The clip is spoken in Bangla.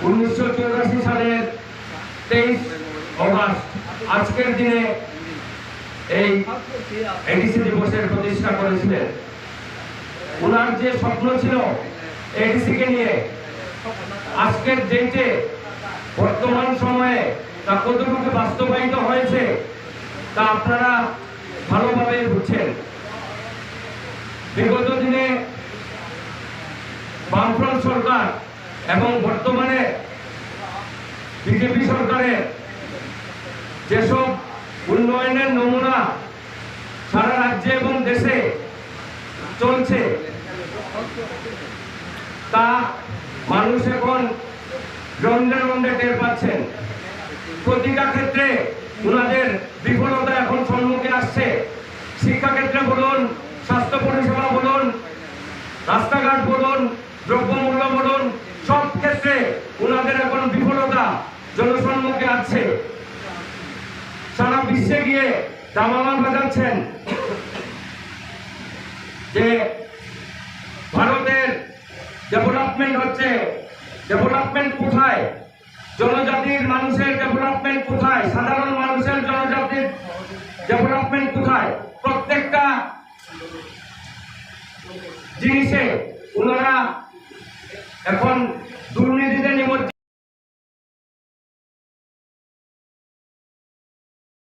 1984 সালের 23 অগাস্ট আজকের দিনে এই এডিসি দিবসের প্রতিষ্ঠা করেছিলেন। ওনার যে স্বপ্ন ছিল এডিসিকে নিয়ে, আজকের ডেটে বর্তমান সময়ে তা কতটুকু বাস্তবায়িত হয়েছে তা আপনারা ভালোভাবে বুঝছেন। বিগত দিনে বামফ্রন্ট সরকার এবং বর্তমানে বিজেপি সরকারের যেসব উন্নয়নের নমুনা সারা রাজ্যে এবং দেশে চলছে তা মানুষ এখন রন্ধ্রে রন্ধ্রে টের পাচ্ছেন। প্রতিটা ক্ষেত্রে ওনাদের বিফলতা এখন সম্মুখে আসছে। শিক্ষাক্ষেত্রে বলুন, স্বাস্থ্য পরিষেবা বলুন, রাস্তাঘাট বলুন, দ্রব্যমূল্য বলুন, সব ক্ষেত্রে ওনাদের এখন বিফলতা জনসম্মুখে আসছে। সারা বিশ্বে গিয়ে দামামা বাজাচ্ছেন যে ভারতের ডেভেলপমেন্ট হচ্ছে। ডেভেলপমেন্ট কোথায়? জনজাতির মানুষের ডেভেলপমেন্ট কোথায়? সাধারণ মানুষের জনজাতির ডেভেলপমেন্ট কোথায়? প্রত্যেকটা জিনিসে ওনারা এখন দুর্নীতিদের